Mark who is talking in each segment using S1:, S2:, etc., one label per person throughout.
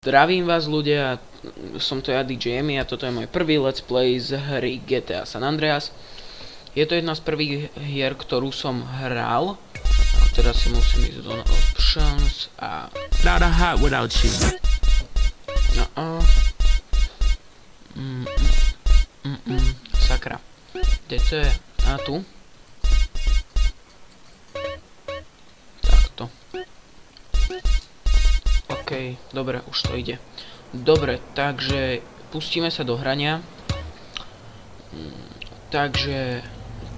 S1: Zdravím vás ľudia, som to ja DJM a toto je môj prvý let's play z hry GTA San Andreas. Je to jedna z prvých hier, ktorú som hral. A teraz si musím ísť do options a...
S2: Not a hot without you.
S1: Sakra. Kde to je? A tu? Takto. OK, dobre, už to ide. Dobre, takže pustíme sa do hrania. Takže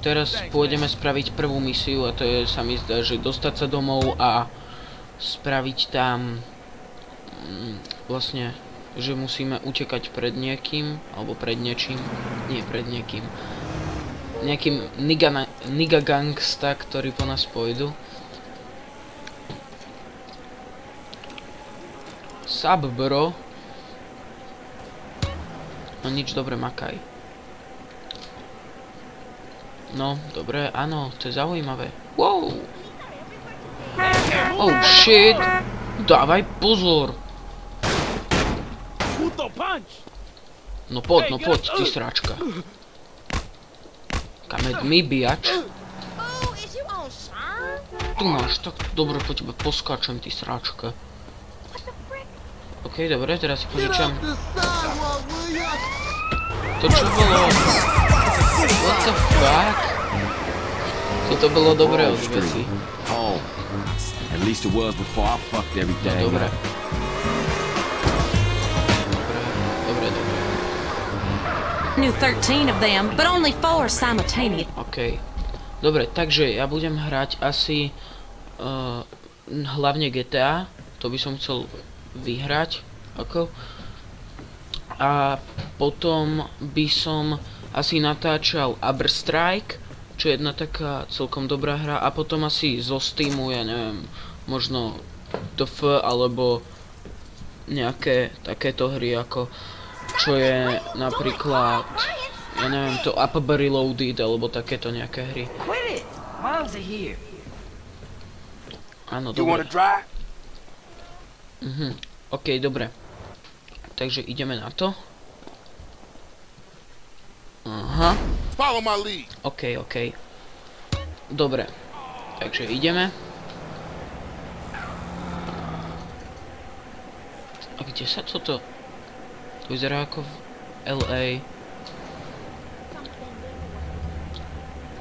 S1: teraz pôjdeme spraviť prvú misiu a to je, sa mi zdá, že dostať sa domov a spraviť tam vlastne, že musíme utekať pred niekým, alebo pred niečím, nie pred niekým. Nejakým nigga gangsta, ktorí po nás pôjdu. Sub, bro. No nič, dobre, makaj. No, dobre, áno, to je zaujímavé. Wow! Oh, shit! Dávaj pozor! No poď, ty sráčka. Come at me, biač. Tu máš, tak dobre, po tebe poskáčem, ty sráčka. OK, dobre, teraz si požičam. To čo bolo? What the fuck? Toto bolo dobré od veci.
S2: Oh, at least it was before I fucked everything.
S1: No dobre. Dobre.
S3: Knew 13 of them, but only 4 simultaneous.
S1: OK. Dobre, takže ja budem hrať asi hlavne GTA. To by som chcel vyhrať. Ako? A potom by som asi natáčal Uberstrike, čo je jedna taká celkom dobrá hra. A potom asi zo Steamu, ja neviem, možno TF alebo nejaké takéto hry ako čo je napríklad, ja neviem, to Up Reloaded alebo takéto nejaké hry. Áno, dobre. OK, dobre. Takže ideme na to. Aha. OK. Dobre. Takže ideme. A kde sa toto? To vyzerá ako v LA.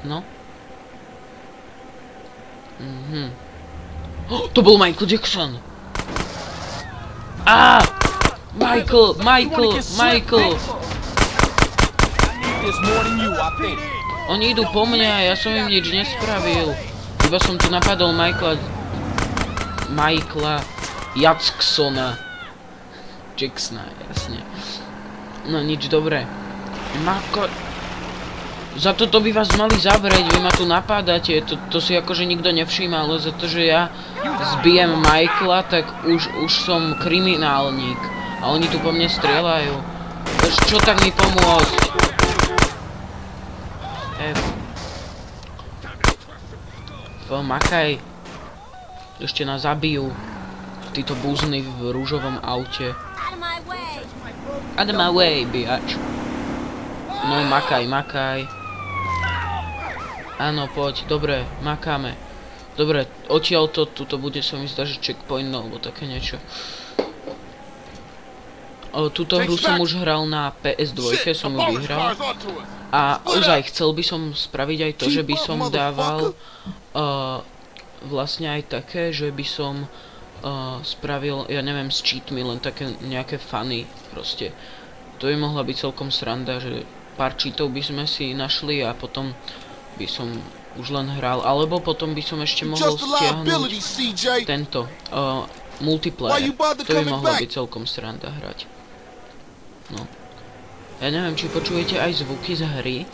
S1: No. To bol Michael Jackson! Michael! Oni idú po mne a ja som im nič nespravil. Iba som tu napadol Michaela Jacksona. Jacksona, jasne. No nič, dobre. Za toto by vás mali zavrieť, vy ma tu napádate, to si akože nikto nevšíma, ale za to, že ja zbijem Michaela, tak už som kriminálnik. A oni tu po mne strieľajú. Čo tak mi pomôcť? Makaj. Ešte nás zabijú. Títo buzny v rúžovom aute. Out of my way, biač. No, makaj. Áno, poď, dobre, makáme. Dobre, odtiaľto, tuto bude sa mi zdá, že checkpoint, alebo také niečo. Túto hru som už hral na PS2, som ju vyhral. A ozaj, chcel by som spraviť aj to, že by som dával vlastne aj také, že by som spravil, ja neviem, s cheatmi, len také nejaké funny proste. To by mohla byť celkom sranda, že pár cheatov by sme si našli a potom by som už len hral, alebo potom by som ešte mohol stiahnuť tento multiplayer. To by mohla byť celkom sranda hrať. No. Ja neviem, či počujete aj zvuky z hry.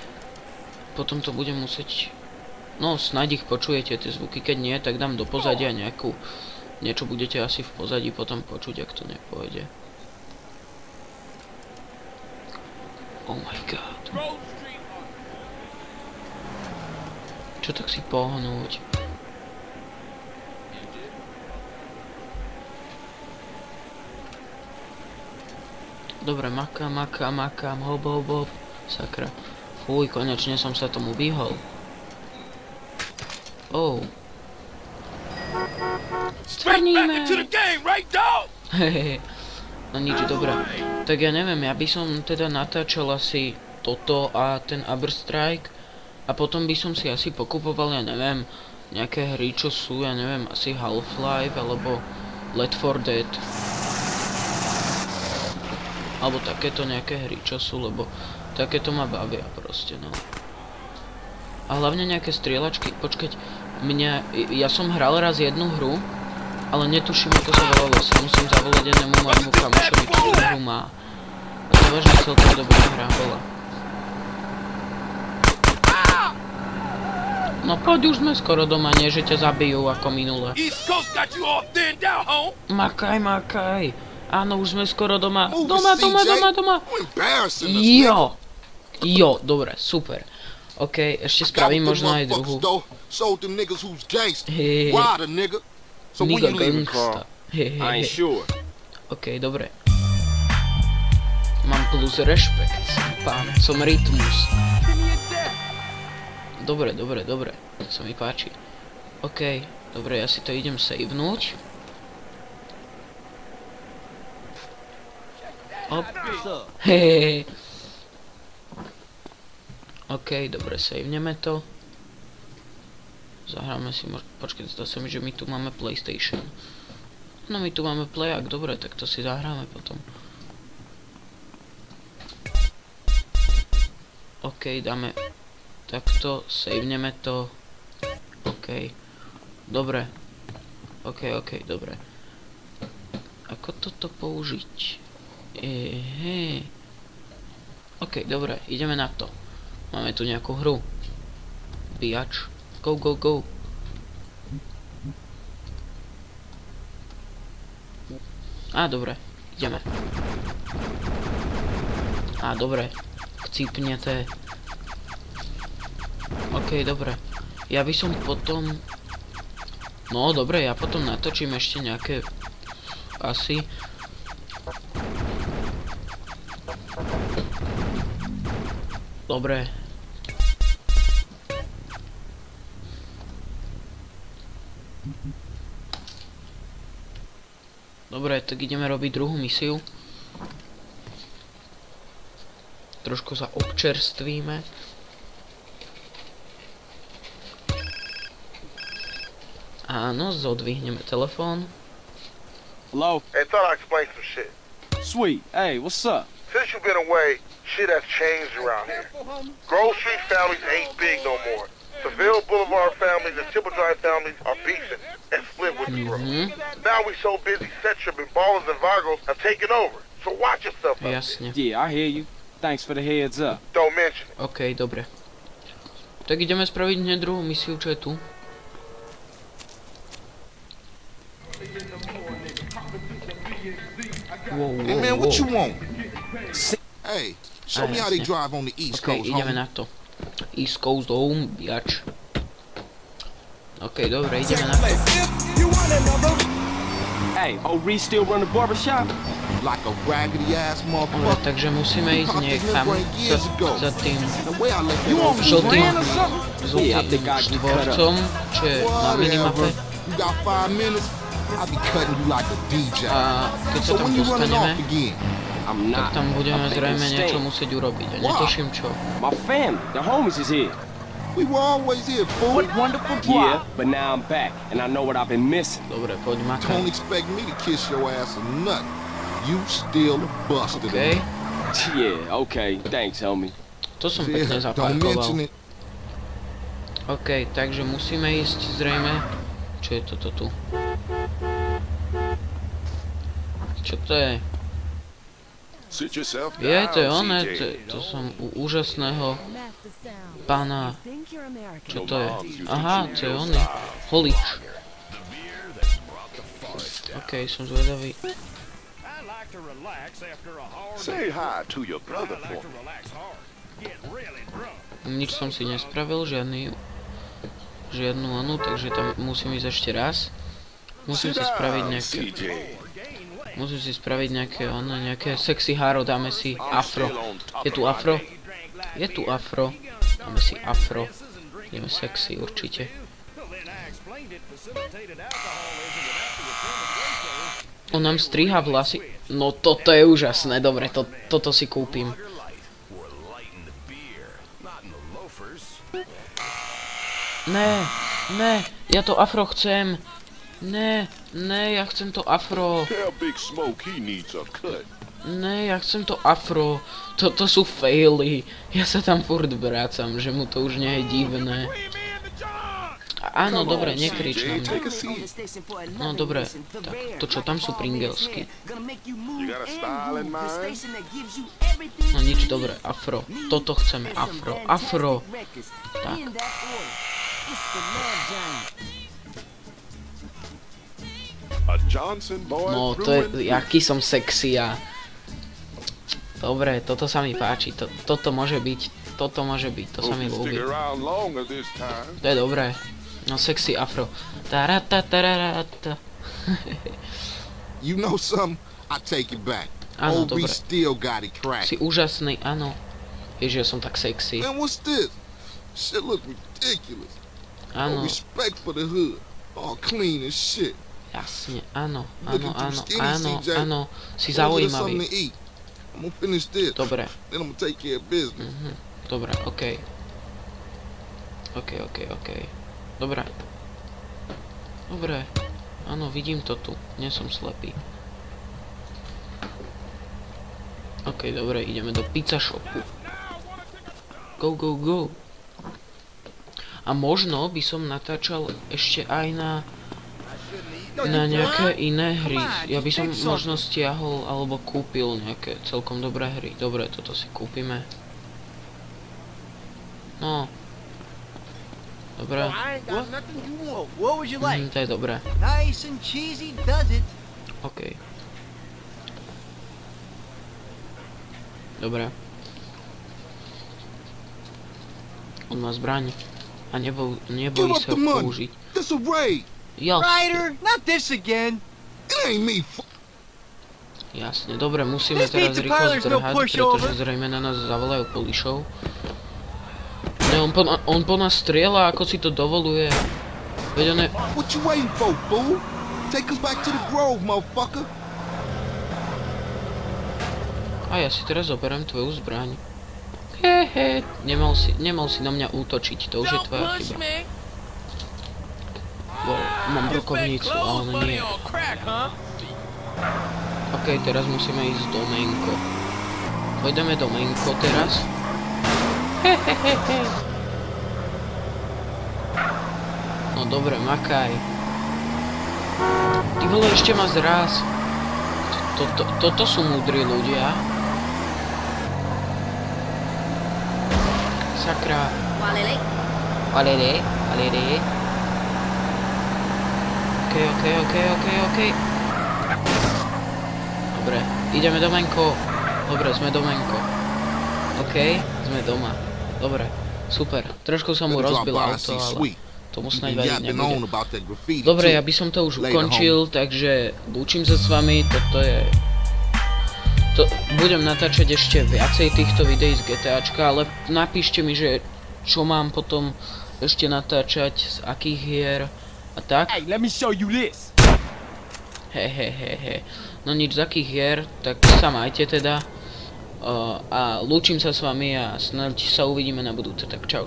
S1: Potom to budem musieť... No, snáď ich počujete, tie zvuky. Keď nie, tak dám do pozadia nejakú... Niečo budete asi v pozadí potom počuť, ak to nepôjde. Oh my god. Čo tak si pohnúť? Dobre, makám, hop. Sakra. Fuj, konečne som sa tomu vyhol. Oh. Cvrníme! Hehehe. No nič, dobré. Tak ja neviem, ja by som teda natáčal asi toto a ten Uberstrike. A potom by som si asi pokupoval, ja neviem, nejaké hry, čo sú, ja neviem, asi Half-Life alebo Left 4 Dead. Alebo takéto nejaké hry, čo sú, lebo takéto ma bavia proste, no. A hlavne nejaké strieľačky, počkať, ja som hral raz jednu hru, ale netuším, ako sa volalo, si musím zavolať jednému môjmu kamošovi, čo tú hru má. A to vážne celkom dobrá hra bola. No poď, už sme skoro doma, nie že ťa zabijú ako minule. Makaj. Áno, už sme skoro doma. Doma. Jo, dobre, super. OK, ešte spravím možno aj druhú. Nigga gangsta. OK, dobre. Mám plus rešpekt, pán, som rytmus. Dobre, to sa mi páči. OK, dobre, ja si to idem savenúť. Op. Hehehe. OK, dobre, saveneme to. Zahráme si, počkej, zdá sa mi, že my tu máme PlayStation. No my tu máme Playák, dobre, tak to si zahráme potom. OK, dáme takto, saveneme to. OK, dobre. OK, dobre. Ako toto použiť? OK, dobre, ideme na to. Máme tu nejakú hru. Bijač. Go. Dobre, ideme. Dobre. Chcípnete. OK, dobre. Ja by som potom... No, dobre, ja potom natočím ešte nejaké... Asi... Dobre. Dobre, tak ideme robiť druhú misiu. Trošku sa občerstvíme. Áno, zodvihneme telefón.
S4: Hello? Hey, thought I'd explain some shit.
S5: Sweet. Hey, what's up?
S4: Since you've been away, shit has changed around here. Grove Street families ain't big no more. Seville Boulevard families and Tipple Drive families are beefing and split with the Grove. Now we so busy, set tripping ballers and vagos have taken over. So watch yourself up.
S1: Jasne.
S5: Yeah, I hear you. Thanks for the heads up.
S4: Don't mention it.
S1: OK, dobre. Tak ideme spraviť hneď druhú misiu, čo je tu.
S6: Hey man, what you want? Hey, show me how they drive on the East
S1: OK,
S6: Coast,
S1: ideme
S6: homie.
S1: na to. East Coast home, biač. OK, dobre, ideme na to.
S5: Hey, Reese still run the barbershop?
S6: Like a raggedy ass
S1: Dobre,
S6: motherfucker.
S1: takže musíme ísť niekam za tým
S6: The way I let that
S1: žltým
S5: Yeah, I think I can cut up.
S1: štvorcom, čo je na minimape.
S6: You got 5 minutes? I'll be cutting you like a DJ.
S1: A keď sa
S6: So
S1: tam
S6: when you running
S1: dostaneme,
S6: off again?
S5: I'm
S1: tak
S5: not.
S1: tam budeme
S5: I'm
S1: zrejme
S5: thinking
S1: niečo
S5: stay.
S1: musieť urobiť. A netuším čo.
S5: My family, the homies is here.
S6: We were always here, fool.
S5: wonderful Yeah, but now I'm back, and I know what I've been missing.
S1: Dobre, poď makať.
S6: Don't expect me to kiss your ass or nothing. You still a buster.
S1: OK.
S5: Yeah, okay. Thanks, homie.
S1: To som pekne
S6: Yeah, don't
S1: zaparkoval.
S6: mention it.
S1: OK, takže musíme ísť zrejme. Čo je toto tu? Čo to je?
S2: Sit yourself
S1: Je, to je oné, to som u úžasného pána. Čo to je? Aha, to je oný. Holič. OK, som zvedavý.
S2: Say hi to your brother for me.
S1: Nič som si nespravil, žiadnu onu, takže tam musím ísť ešte raz. Musím si spraviť nejaké... Musím si spraviť nejaké sexy háro, dáme si afro. Je tu afro? Je tu afro. Dáme si afro. Ideme sexy určite. On nám striha vlasy. No toto je úžasné, dobre, toto si kúpim. Ne, ja to afro chcem. Ne, ja chcem to afro.
S6: Tell Big Smoke he needs a cut.
S1: Ne, ja chcem to afro. Toto sú faily. Ja sa tam furt vrácam, že mu to už nie je divné. Áno, dobre, nekrič na mňa. No dobre, tak to čo, tam sú pringelsky.
S6: You got a style in mind?
S1: No nič, dobre, afro. Toto chceme, afro, afro. Tak.
S6: A Johnson boy.
S1: No, to je, jaký som sexy ja. Dobre, toto sa mi páči, toto môže byť, to sa mi ľúbi.
S6: Stick around longer this time.
S1: To je dobré. No, sexy afro. Tarata.
S6: You know something? I take it back.
S1: Áno,
S6: OB
S1: dobre.
S6: still got it
S1: Si
S6: cracked.
S1: úžasný, áno. Ježiš, ja som tak sexy.
S6: Man, what's this? Shit look ridiculous. No
S1: Áno,
S6: respect for the hood. All clean as shit.
S1: jasne, áno.
S6: Looking too skinny, CJ.
S1: Si
S6: Go get us something
S1: zaujímavý.
S6: to eat. I'm gonna finish this.
S1: Dobre,
S6: Then I'm gonna take care of business.
S1: dobre, okej. Okej. Dobre. Áno, vidím to tu. Nie som slepý. Ok, dobre, ideme do pizza shopu. Go. A možno by som natáčal ešte aj na nejaké iné hry. Ja by som možno stiahol alebo kúpil nejaké celkom dobré hry. Dobre, toto si kúpime. No. Dobre.
S7: I ain't got nothing you want. What would you like?
S1: To je dobré.
S7: Nice and cheesy, does it?
S1: OK. Dobre. On má zbraň. A
S6: Give
S1: nebojí
S6: up
S1: sa
S6: the money.
S1: použiť.
S6: This a raid.
S7: Ryder, not this again.
S6: It ain't me.
S1: Jasne, dobre, musíme
S7: This
S1: teraz
S7: pizza
S1: rýchlo
S7: parlor's no
S1: zdrhať,
S7: pushover.
S1: pretože zrejme na nás zavolajú polišov. Ne, on po nás strieľa, ako si to dovoluje. Veď on je...
S6: What you waiting for, fool? Take us back to the Grove, motherfucker.
S1: A ja si teraz zoberiem tvoju zbraň. Hehe, nemal si na mňa útočiť, to už je tvoja chyba. Wow, mám brokovnicu, ale nie. OK, teraz musíme ísť do Menko. Pôjdeme do Menko teraz. Hehehehe. No dobre, makaj. Ty vole, ešte ma zraz. Toto sú múdri ľudia. Sakra. Alele. OK. Dobre, ideme do Menko. Dobre, sme do Menko. OK, sme doma. Dobre, super. Trošku som mu rozbil auto, ale tomu snáď vadiť nebude. Dobre, ja by som to už ukončil, takže lúčim sa s vami. Budem natáčať ešte viacej týchto videí z GTAčka, ale napíšte mi, že čo mám potom ešte natáčať, z akých hier a tak.
S5: Hey, let me show you this.
S1: Hehehehe. No nič, z akých hier, tak sa majte teda. A lúčim sa s vami a snáď sa uvidíme na budúce, tak čau.